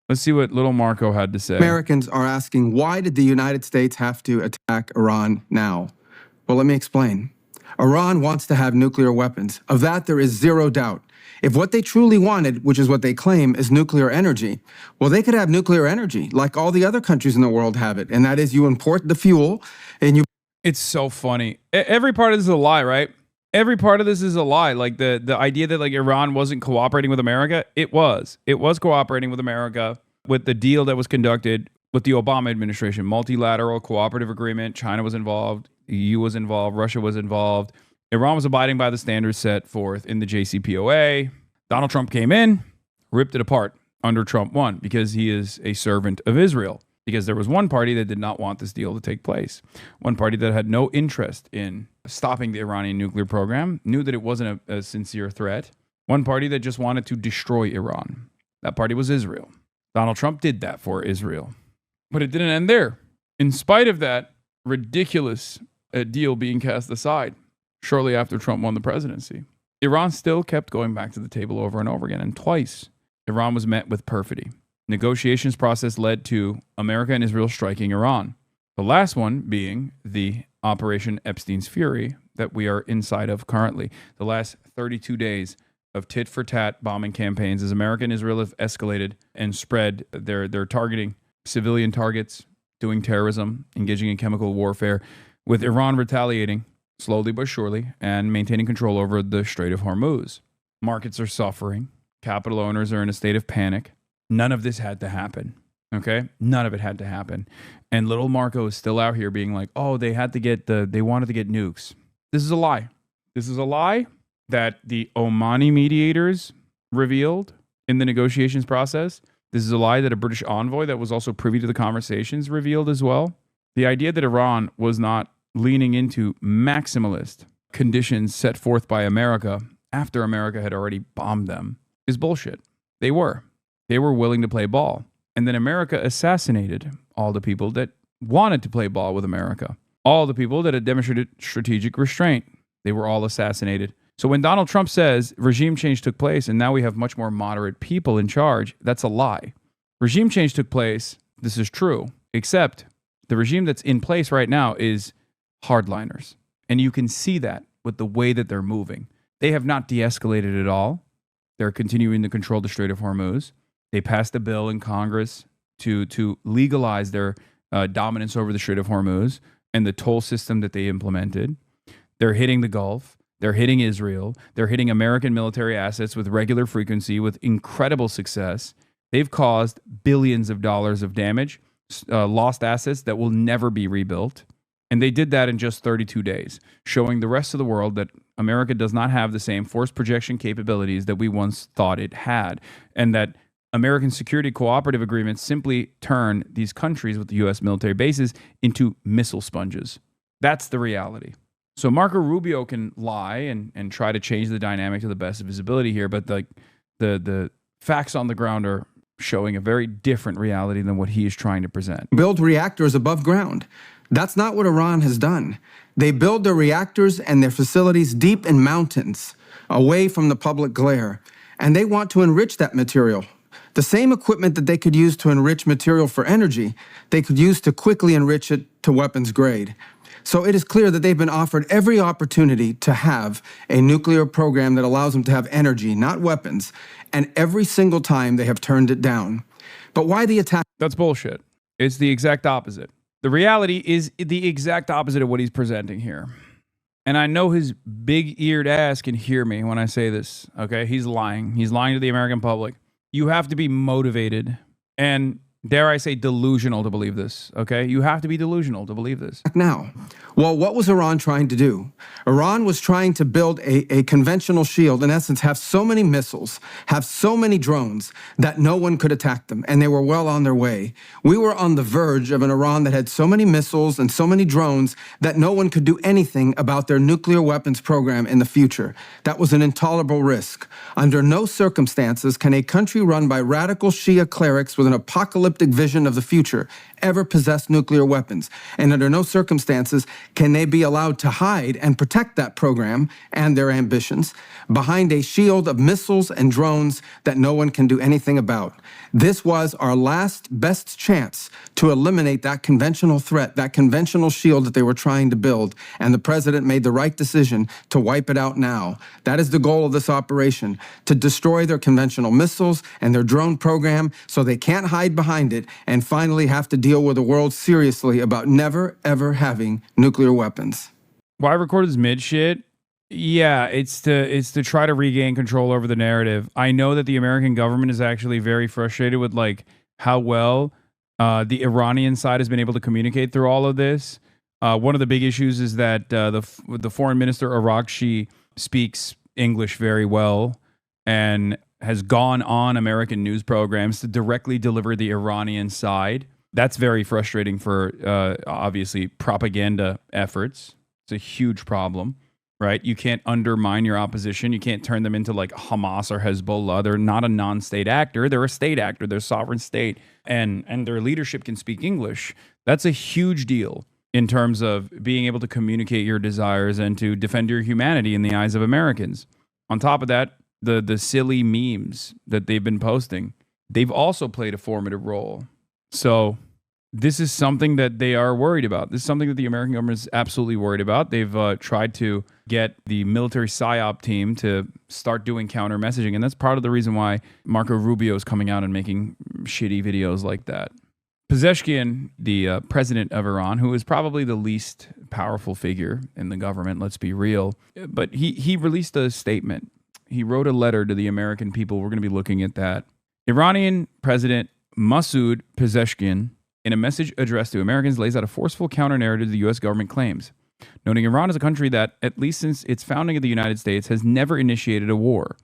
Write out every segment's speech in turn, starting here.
Let's see what little Marco had to say. Americans are asking, why did the United States have to attack Iran now? Well, let me explain. Iran wants to have nuclear weapons. Of that, there is zero doubt. If what they truly wanted, which is what they claim, is nuclear energy, well, they could have nuclear energy like all the other countries in the world have it. And that is, you import the fuel and you... It's so funny. Every part of this is a lie, right? Every part of this is a lie. Like the idea that like Iran wasn't cooperating with America, it was. It was cooperating with America with the deal that was conducted with the Obama administration. Multilateral cooperative agreement. China was involved. EU was involved. Russia was involved. Iran was abiding by the standards set forth in the JCPOA. Donald Trump came in, ripped it apart under Trump 1 because he is a servant of Israel. Because there was one party that did not want this deal to take place. One party that had no interest in stopping the Iranian nuclear program, knew that it wasn't a sincere threat. One party that just wanted to destroy Iran. That party was Israel. Donald Trump did that for Israel. But it didn't end there. In spite of that ridiculous deal being cast aside shortly after Trump won the presidency, Iran still kept going back to the table over and over again. And twice, Iran was met with perfidy. Negotiations process led to America and Israel striking Iran. The last one being the Operation Epstein's Fury that we are inside of currently. The last 32 days of tit-for-tat bombing campaigns as America and Israel have escalated and spread their targeting civilian targets, doing terrorism, engaging in chemical warfare, with Iran retaliating slowly but surely and maintaining control over the Strait of Hormuz. Markets are suffering. Capital owners are in a state of panic. None of this had to happen, okay? None of it had to happen. And little Marco is still out here being like, oh, they wanted to get nukes. This is a lie. This is a lie that the Omani mediators revealed in the negotiations process. This is a lie that a British envoy that was also privy to the conversations revealed as well. The idea that Iran was not leaning into maximalist conditions set forth by America after America had already bombed them is bullshit. They were. They were willing to play ball. And then America assassinated all the people that wanted to play ball with America. All the people that had demonstrated strategic restraint. They were all assassinated. So when Donald Trump says regime change took place and now we have much more moderate people in charge, that's a lie. Regime change took place. This is true. Except the regime that's in place right now is hardliners. And you can see that with the way that they're moving. They have not de-escalated at all. They're continuing to control the Strait of Hormuz. They passed a bill in Congress to legalize their dominance over the Strait of Hormuz and the toll system that they implemented. They're hitting the Gulf. They're hitting Israel. They're hitting American military assets with regular frequency, with incredible success. They've caused billions of dollars of damage, lost assets that will never be rebuilt. And they did that in just 32 days, showing the rest of the world that America does not have the same force projection capabilities that we once thought it had, and that American security cooperative agreements simply turn these countries with the U.S. military bases into missile sponges. That's the reality. So Marco Rubio can lie and try to change the dynamic to the best of his ability here, but the facts on the ground are showing a very different reality than what he is trying to present. Build reactors above ground. That's not what Iran has done. They build their reactors and their facilities deep in mountains, away from the public glare, and they want to enrich that material. The same equipment that they could use to enrich material for energy, they could use to quickly enrich it to weapons grade. So it is clear that they've been offered every opportunity to have a nuclear program that allows them to have energy, not weapons, and every single time they have turned it down. But why the attack? That's bullshit. It's the exact opposite. The reality is the exact opposite of what he's presenting here. And I know his big-eared ass can hear me when I say this, okay? He's lying. He's lying to the American public. You have to be motivated and, dare I say, delusional to believe this, okay? You have to be delusional to believe this. Now, well, what was Iran trying to do? Iran was trying to build a conventional shield, in essence, have so many missiles, have so many drones that no one could attack them, and they were well on their way. We were on the verge of an Iran that had so many missiles and so many drones that no one could do anything about their nuclear weapons program in the future. That was an intolerable risk. Under no circumstances can a country run by radical Shia clerics with an apocalyptic apocalyptic vision of the future, ever possessed nuclear weapons. And under no circumstances can they be allowed to hide and protect that program and their ambitions behind a shield of missiles and drones that no one can do anything about. This was our last best chance to eliminate that conventional threat, that conventional shield that they were trying to build, and the president made the right decision to wipe it out now. That is the goal of this operation, to destroy their conventional missiles and their drone program so they can't hide behind it and finally have to deal with the world seriously about never, ever having nuclear weapons. Why I record this mid shit? Yeah, it's to try to regain control over the narrative. I know that the American government is actually very frustrated with like how well the Iranian side has been able to communicate through all of this. One of the big issues is that the foreign minister Arakshi speaks English very well and has gone on American news programs to directly deliver the Iranian side. That's very frustrating for obviously propaganda efforts. It's a huge problem, right? You can't undermine your opposition. You can't turn them into like Hamas or Hezbollah. They're not a non-state actor. They're a state actor. They're a sovereign state, and their leadership can speak English. That's a huge deal in terms of being able to communicate your desires and to defend your humanity in the eyes of Americans. On top of that, the silly memes that they've been posting, they've also played a formative role. So this is something that they are worried about. This is something that the American government is absolutely worried about. They've tried to get the military PSYOP team to start doing counter messaging. And that's part of the reason why Marco Rubio is coming out and making shitty videos like that. Pezeshkian, the president of Iran, who is probably the least powerful figure in the government, let's be real, but he released a statement. He wrote a letter to the American people. We're going to be looking at that. Iranian President Masoud Pezeshkian, in a message addressed to Americans, lays out a forceful counter-narrative to the U.S. government claims, noting Iran is a country that, at least since its founding of the United States, has never initiated a war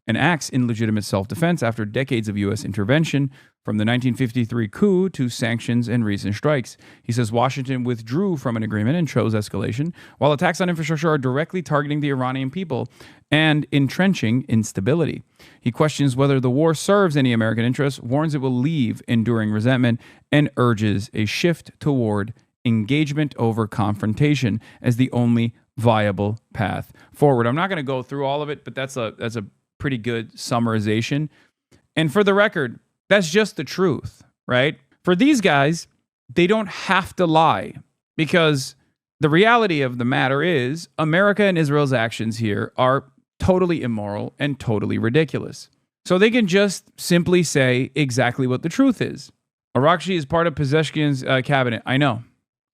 and acts in legitimate self-defense after decades of U.S. intervention, from the 1953 coup to sanctions and recent strikes. He says Washington withdrew from an agreement and chose escalation, while attacks on infrastructure are directly targeting the Iranian people and entrenching instability. He questions whether the war serves any American interests, warns it will leave enduring resentment, and urges a shift toward engagement over confrontation as the only viable path forward. I'm not going to go through all of it, but that's a pretty good summarization. And for the record, that's just the truth, right? For these guys, they don't have to lie, because the reality of the matter is America and Israel's actions here are totally immoral and totally ridiculous. So they can just simply say exactly what the truth is. Arakshi is part of Pezeshkian's cabinet. I know.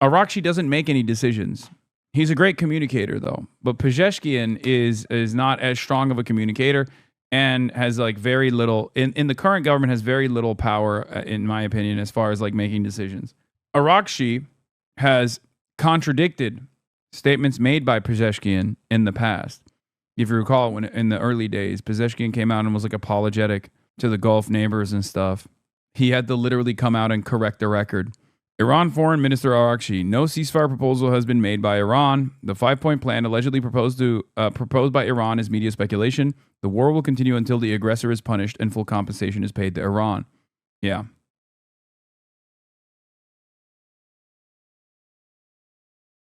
Arakshi doesn't make any decisions. He's a great communicator, though. But Pezeshkian is not as strong of a communicator and has like very little, in the current government, has very little power, in my opinion, as far as like making decisions. Arakshi has contradicted statements made by Pezeshkian in the past. If you recall, when in the early days, Pezeshkian came out and was like apologetic to the Gulf neighbors and stuff. He had to literally come out and correct the record. Iran Foreign Minister Arakshi, no ceasefire proposal has been made by Iran. The 5-point plan allegedly proposed by Iran is media speculation. The war will continue until the aggressor is punished and full compensation is paid to Iran. Yeah,